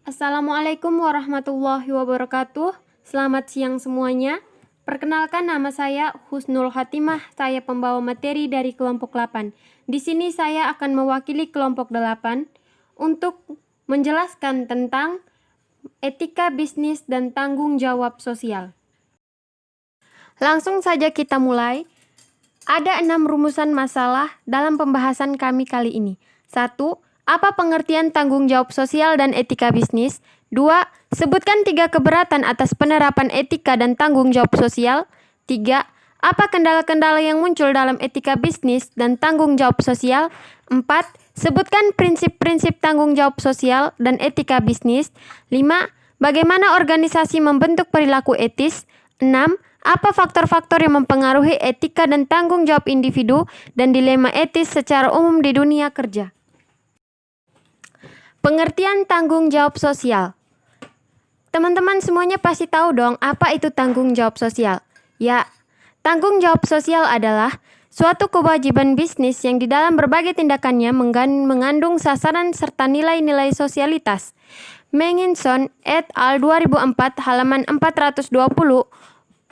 Assalamualaikum warahmatullahi wabarakatuh. Selamat siang semuanya. Perkenalkan, nama saya Husnul Khatimah. Saya pembawa materi dari kelompok 8. Di sini saya akan mewakili kelompok 8 untuk menjelaskan tentang etika bisnis dan tanggung jawab sosial. Langsung saja kita mulai. Ada 6 rumusan masalah dalam pembahasan kami kali ini. 1. Apa pengertian tanggung jawab sosial dan etika bisnis? 2. Sebutkan 3 keberatan atas penerapan etika dan tanggung jawab sosial. 3. Apa kendala-kendala yang muncul dalam etika bisnis dan tanggung jawab sosial? 4. Sebutkan prinsip-prinsip tanggung jawab sosial dan etika bisnis. 5. Bagaimana organisasi membentuk perilaku etis? 6. Apa faktor-faktor yang mempengaruhi etika dan tanggung jawab individu dan dilema etis secara umum di dunia kerja? Pengertian tanggung jawab sosial. Teman-teman semuanya pasti tahu dong apa itu tanggung jawab sosial. Ya, tanggung jawab sosial adalah suatu kewajiban bisnis yang di dalam berbagai tindakannya mengandung sasaran serta nilai-nilai sosialitas. Menginson et al. 2004 halaman 420,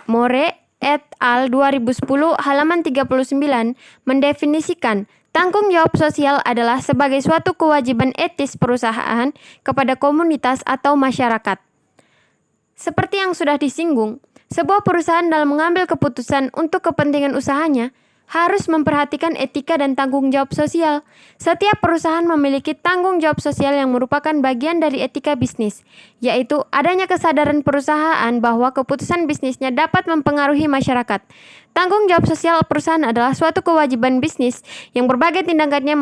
More et al. 2010 halaman 39 mendefinisikan tanggung jawab sosial adalah sebagai suatu kewajiban etis perusahaan kepada komunitas atau masyarakat. Seperti yang sudah disinggung, sebuah perusahaan dalam mengambil keputusan untuk kepentingan usahanya harus memperhatikan etika dan tanggung jawab sosial. Setiap perusahaan memiliki tanggung jawab sosial yang merupakan bagian dari etika bisnis, yaitu adanya kesadaran perusahaan bahwa keputusan bisnisnya dapat mempengaruhi masyarakat. Tanggung jawab sosial perusahaan adalah suatu kewajiban bisnis yang berbagai tindakannya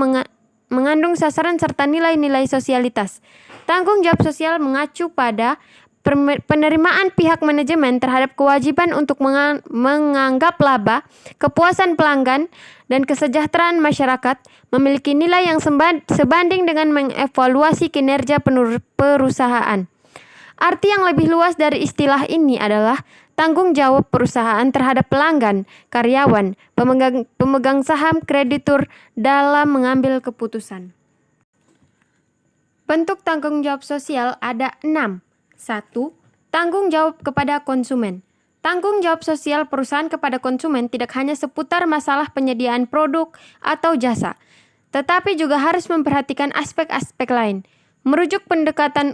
mengandung sasaran serta nilai-nilai sosialitas. Tanggung jawab sosial mengacu pada penerimaan pihak manajemen terhadap kewajiban untuk menganggap laba, kepuasan pelanggan, dan kesejahteraan masyarakat memiliki nilai yang sebanding dengan mengevaluasi kinerja perusahaan. Arti yang lebih luas dari istilah ini adalah tanggung jawab perusahaan terhadap pelanggan, karyawan, pemegang saham, kreditur dalam mengambil keputusan. Bentuk tanggung jawab sosial ada 6. 1. Tanggung jawab kepada konsumen. Tanggung jawab sosial perusahaan kepada konsumen tidak hanya seputar masalah penyediaan produk atau jasa, tetapi juga harus memperhatikan aspek-aspek lain. Merujuk pendekatan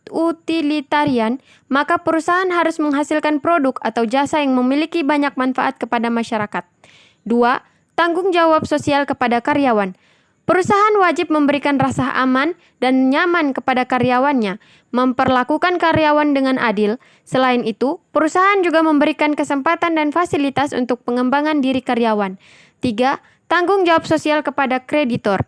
utilitarian, maka perusahaan harus menghasilkan produk atau jasa yang memiliki banyak manfaat kepada masyarakat. 2. Tanggung jawab sosial kepada karyawan. Perusahaan wajib memberikan rasa aman dan nyaman kepada karyawannya, memperlakukan karyawan dengan adil. Selain itu, perusahaan juga memberikan kesempatan dan fasilitas untuk pengembangan diri karyawan. 3. Tanggung jawab sosial kepada kreditor.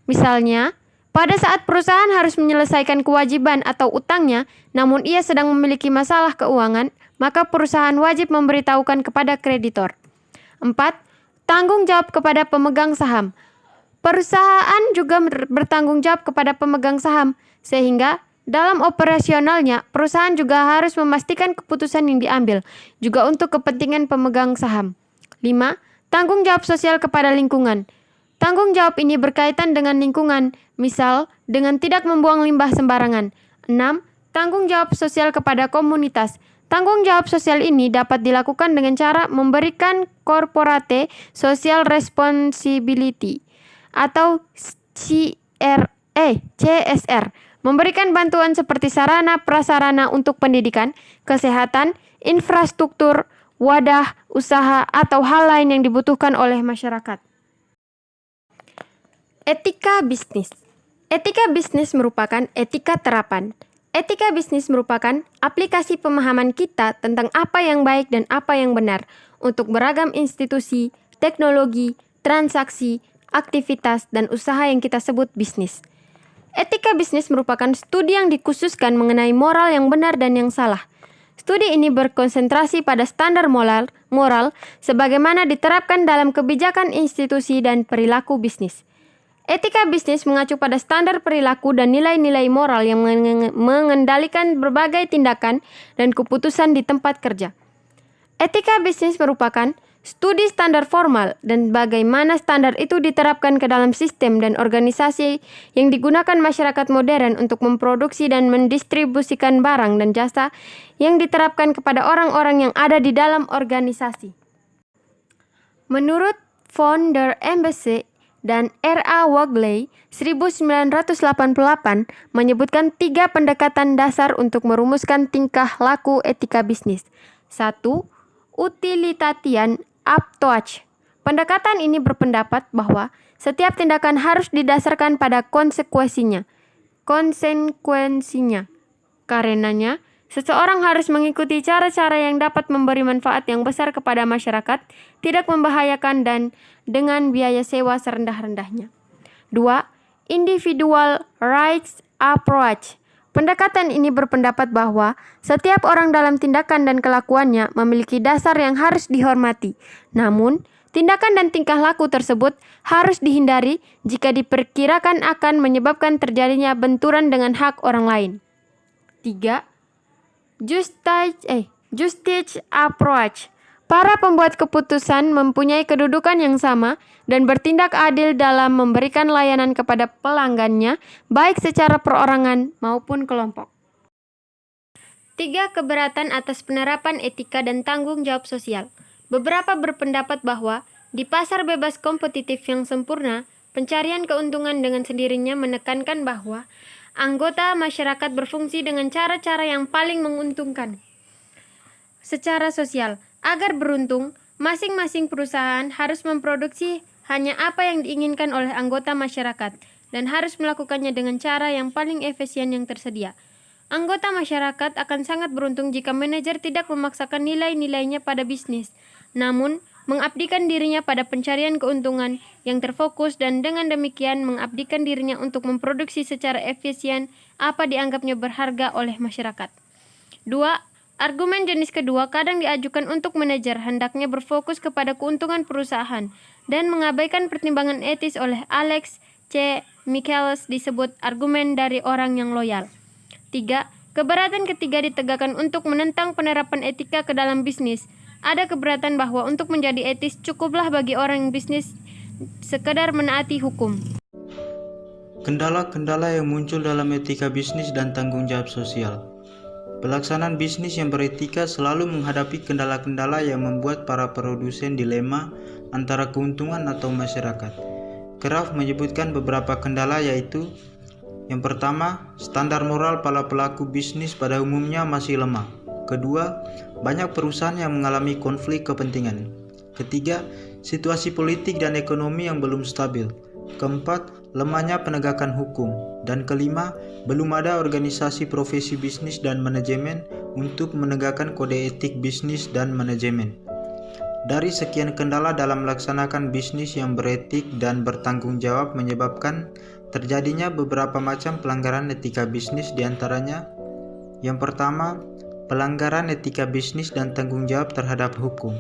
Misalnya, pada saat perusahaan harus menyelesaikan kewajiban atau utangnya, namun ia sedang memiliki masalah keuangan, maka perusahaan wajib memberitahukan kepada kreditor. 4. Tanggung jawab kepada pemegang saham. Perusahaan juga bertanggung jawab kepada pemegang saham, sehingga dalam operasionalnya, perusahaan juga harus memastikan keputusan yang diambil, juga untuk kepentingan pemegang saham. 5. Tanggung jawab sosial kepada lingkungan. Tanggung jawab ini berkaitan dengan lingkungan, misal dengan tidak membuang limbah sembarangan. 6. Tanggung jawab sosial kepada komunitas. Tanggung jawab sosial ini dapat dilakukan dengan cara memberikan corporate social responsibility atau CSR, memberikan bantuan seperti sarana prasarana untuk pendidikan, kesehatan, infrastruktur, wadah, usaha, atau hal lain yang dibutuhkan oleh masyarakat. Etika bisnis. Etika bisnis merupakan etika terapan. Etika bisnis merupakan aplikasi pemahaman kita tentang apa yang baik dan apa yang benar untuk beragam institusi, teknologi, transaksi, aktivitas, dan usaha yang kita sebut bisnis. Etika bisnis merupakan studi yang dikhususkan mengenai moral yang benar dan yang salah. Studi ini berkonsentrasi pada standar moral sebagaimana diterapkan dalam kebijakan institusi dan perilaku bisnis. Etika bisnis mengacu pada standar perilaku dan nilai-nilai moral yang mengendalikan berbagai tindakan dan keputusan di tempat kerja. Etika bisnis merupakan studi standar formal, dan bagaimana standar itu diterapkan ke dalam sistem dan organisasi yang digunakan masyarakat modern untuk memproduksi dan mendistribusikan barang dan jasa yang diterapkan kepada orang-orang yang ada di dalam organisasi. Menurut von der Embassy dan R.A. Wagley 1988 menyebutkan 3 pendekatan dasar untuk merumuskan tingkah laku etika bisnis. 1. Utilitarian approach. Pendekatan ini berpendapat bahwa setiap tindakan harus didasarkan pada konsekuensinya. Karenanya, seseorang harus mengikuti cara-cara yang dapat memberi manfaat yang besar kepada masyarakat, tidak membahayakan dan dengan biaya sewa serendah-rendahnya. 2. Individual rights approach. Pendekatan ini berpendapat bahwa setiap orang dalam tindakan dan kelakuannya memiliki dasar yang harus dihormati. Namun, tindakan dan tingkah laku tersebut harus dihindari jika diperkirakan akan menyebabkan terjadinya benturan dengan hak orang lain. 3. Justice approach. Para pembuat keputusan mempunyai kedudukan yang sama dan bertindak adil dalam memberikan layanan kepada pelanggannya, baik secara perorangan maupun kelompok. 3. Keberatan atas penerapan etika dan tanggung jawab sosial. Beberapa berpendapat bahwa di pasar bebas kompetitif yang sempurna, pencarian keuntungan dengan sendirinya menekankan bahwa anggota masyarakat berfungsi dengan cara-cara yang paling menguntungkan secara sosial. Agar beruntung, masing-masing perusahaan harus memproduksi hanya apa yang diinginkan oleh anggota masyarakat dan harus melakukannya dengan cara yang paling efisien yang tersedia. Anggota masyarakat akan sangat beruntung jika manajer tidak memaksakan nilai-nilainya pada bisnis, namun mengabdikan dirinya pada pencarian keuntungan yang terfokus dan dengan demikian mengabdikan dirinya untuk memproduksi secara efisien apa dianggapnya berharga oleh masyarakat. 2. Argumen jenis kedua kadang diajukan untuk manajer hendaknya berfokus kepada keuntungan perusahaan dan mengabaikan pertimbangan etis oleh Alex C. Michaels disebut argumen dari orang yang loyal. 3. Keberatan ketiga ditegakkan untuk menentang penerapan etika ke dalam bisnis. Ada keberatan bahwa untuk menjadi etis cukuplah bagi orang yang bisnis sekedar menaati hukum. Kendala-kendala yang muncul dalam etika bisnis dan tanggung jawab sosial. Pelaksanaan bisnis yang beretika selalu menghadapi kendala-kendala yang membuat para produsen dilema antara keuntungan atau masyarakat. Kraft menyebutkan beberapa kendala yaitu: yang pertama, standar moral para pelaku bisnis pada umumnya masih lemah. Kedua, banyak perusahaan yang mengalami konflik kepentingan. Ketiga, situasi politik dan ekonomi yang belum stabil. Keempat, lemahnya penegakan hukum. Dan kelima, belum ada organisasi profesi bisnis dan manajemen untuk menegakkan kode etik bisnis dan manajemen. Dari sekian kendala dalam melaksanakan bisnis yang beretik dan bertanggung jawab menyebabkan terjadinya beberapa macam pelanggaran etika bisnis, diantaranya: yang pertama, pelanggaran etika bisnis dan tanggung jawab terhadap hukum.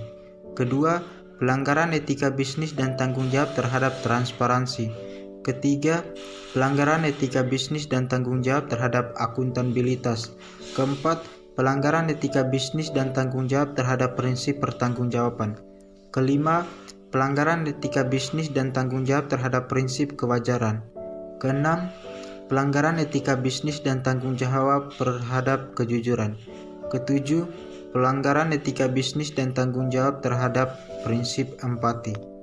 Kedua, pelanggaran etika bisnis dan tanggung jawab terhadap transparansi. Ketiga, pelanggaran etika bisnis dan tanggung jawab terhadap akuntabilitas. Keempat, pelanggaran etika bisnis dan tanggung jawab terhadap prinsip pertanggungjawaban. Kelima, pelanggaran etika bisnis dan tanggung jawab terhadap prinsip kewajaran. Keenam, pelanggaran etika bisnis dan tanggung jawab terhadap kejujuran. Ketujuh, pelanggaran etika bisnis dan tanggung jawab terhadap prinsip empati.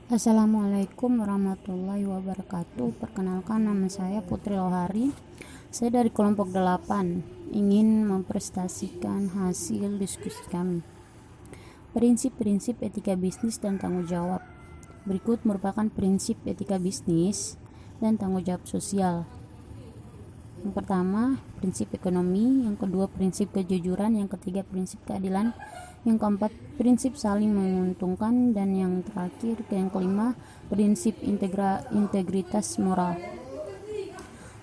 Assalamualaikum warahmatullahi wabarakatuh. Perkenalkan, nama saya Putri Lohari. Saya dari kelompok 8 ingin mempresentasikan hasil diskusi kami. Prinsip-prinsip etika bisnis dan tanggung jawab. Berikut merupakan prinsip etika bisnis dan tanggung jawab sosial. Yang pertama, prinsip ekonomi. Yang kedua, prinsip kejujuran. Yang ketiga, prinsip keadilan. Yang keempat, prinsip saling menguntungkan. Dan yang terakhir, yang kelima, prinsip integritas moral.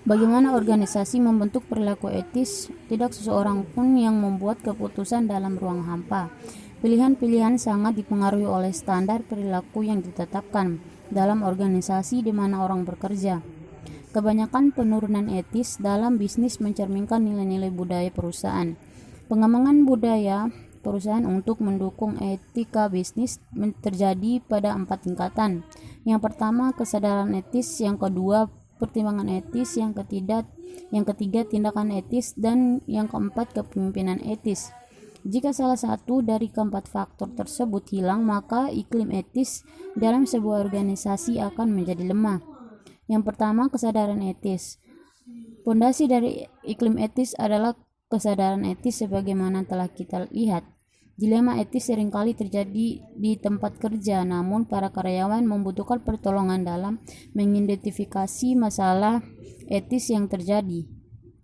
Bagaimana organisasi membentuk perilaku etis? Tidak seseorang pun yang membuat keputusan dalam ruang hampa. Pilihan-pilihan sangat dipengaruhi oleh standar perilaku yang ditetapkan dalam organisasi di mana orang bekerja. Kebanyakan penurunan etis dalam bisnis mencerminkan nilai-nilai budaya perusahaan. Pengembangan budaya perusahaan untuk mendukung etika bisnis terjadi pada 4 tingkatan. Yang pertama, kesadaran etis, yang kedua, pertimbangan etis, yang ketiga, tindakan etis, dan yang keempat, kepemimpinan etis. Jika salah satu dari keempat faktor tersebut hilang, maka iklim etis dalam sebuah organisasi akan menjadi lemah. Yang pertama, kesadaran etis. Pondasi dari iklim etis adalah kesadaran etis sebagaimana telah kita lihat. Dilema etis seringkali terjadi di tempat kerja, namun para karyawan membutuhkan pertolongan dalam mengidentifikasi masalah etis yang terjadi.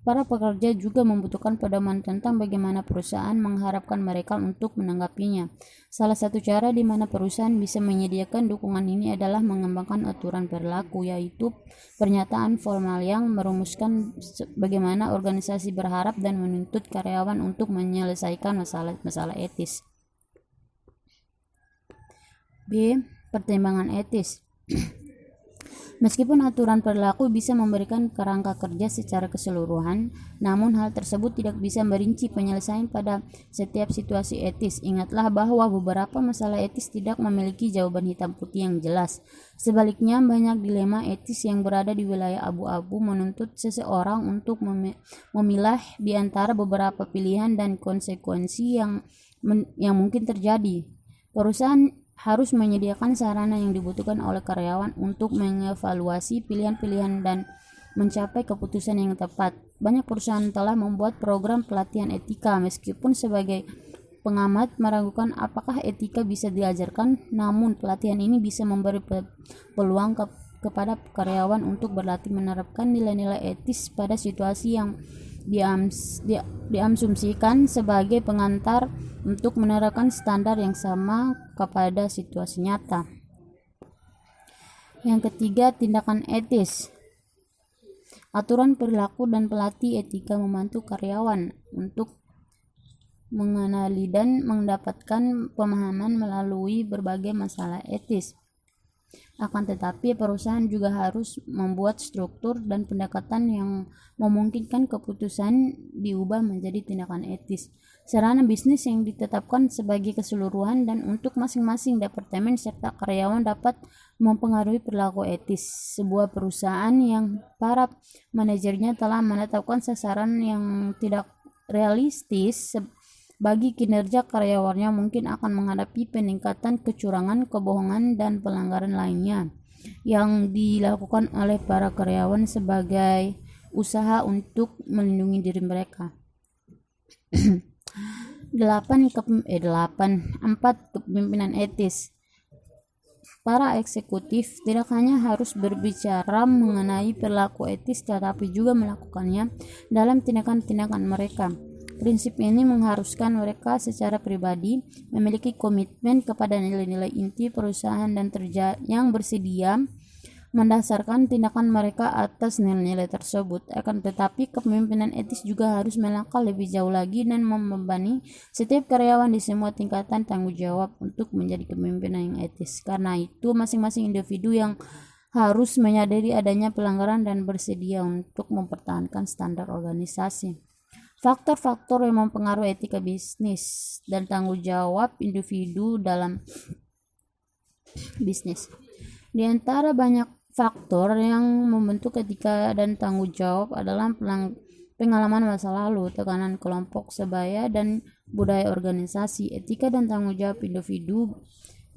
Para pekerja juga membutuhkan pedoman tentang bagaimana perusahaan mengharapkan mereka untuk menanggapinya. Salah satu cara di mana perusahaan bisa menyediakan dukungan ini adalah mengembangkan aturan perilaku, yaitu pernyataan formal yang merumuskan bagaimana organisasi berharap dan menuntut karyawan untuk menyelesaikan masalah etis. B. Pertimbangan etis. Meskipun aturan perilaku bisa memberikan kerangka kerja secara keseluruhan, namun hal tersebut tidak bisa merinci penyelesaian pada setiap situasi etis. Ingatlah bahwa beberapa masalah etis tidak memiliki jawaban hitam putih yang jelas. Sebaliknya, banyak dilema etis yang berada di wilayah abu-abu menuntut seseorang untuk memilah di antara beberapa pilihan dan konsekuensi yang mungkin terjadi. Perusahaan harus menyediakan sarana yang dibutuhkan oleh karyawan untuk mengevaluasi pilihan-pilihan dan mencapai keputusan yang tepat. Banyak perusahaan telah membuat program pelatihan etika, meskipun sebagai pengamat meragukan apakah etika bisa diajarkan, namun pelatihan ini bisa memberi peluang kepada karyawan untuk berlatih menerapkan nilai-nilai etis pada situasi yang diasumsikan sebagai pengantar untuk menerapkan standar yang sama kepada situasi nyata. Yang ketiga, tindakan etis. Aturan perilaku dan pelatih etika membantu karyawan untuk mengenali dan mendapatkan pemahaman melalui berbagai masalah etis. Akan tetapi, perusahaan juga harus membuat struktur dan pendekatan yang memungkinkan keputusan diubah menjadi tindakan etis. Sarana bisnis yang ditetapkan sebagai keseluruhan dan untuk masing-masing departemen serta karyawan dapat mempengaruhi perilaku etis sebuah perusahaan yang para manajernya telah menetapkan sasaran yang tidak realistis bagi kinerja karyawannya mungkin akan menghadapi peningkatan kecurangan, kebohongan, dan pelanggaran lainnya yang dilakukan oleh para karyawan sebagai usaha untuk melindungi diri mereka. 4. Kepemimpinan etis. Para eksekutif tidak hanya harus berbicara mengenai perilaku etis tetapi juga melakukannya dalam tindakan-tindakan mereka. Prinsip ini mengharuskan mereka secara pribadi memiliki komitmen kepada nilai-nilai inti perusahaan dan yang bersedia mendasarkan tindakan mereka atas nilai-nilai tersebut. Akan tetapi, kepemimpinan etis juga harus melangkah lebih jauh lagi dan membebani setiap karyawan di semua tingkatan tanggung jawab untuk menjadi kepemimpinan yang etis. Karena itu, masing-masing individu yang harus menyadari adanya pelanggaran dan bersedia untuk mempertahankan standar organisasi. Faktor-faktor yang mempengaruhi etika bisnis dan tanggung jawab individu dalam bisnis. Di antara banyak faktor yang membentuk etika dan tanggung jawab adalah pengalaman masa lalu, tekanan kelompok sebaya, dan budaya organisasi. Etika dan tanggung jawab individu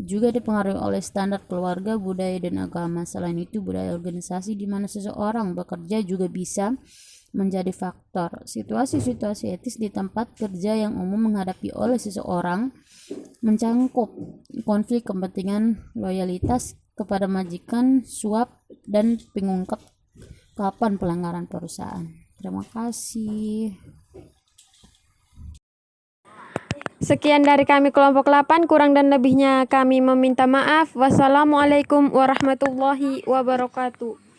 juga dipengaruhi oleh standar keluarga, budaya, dan agama. Selain itu, budaya organisasi di mana seseorang bekerja juga bisa menjadi faktor. Situasi-situasi etis di tempat kerja yang umum menghadapi oleh seseorang mencangkup konflik kepentingan, loyalitas kepada majikan, suap, dan pengungkapan pelanggaran perusahaan. Terima kasih. Sekian dari kami kelompok 8, kurang dan lebihnya kami meminta maaf. Wassalamualaikum warahmatullahi wabarakatuh.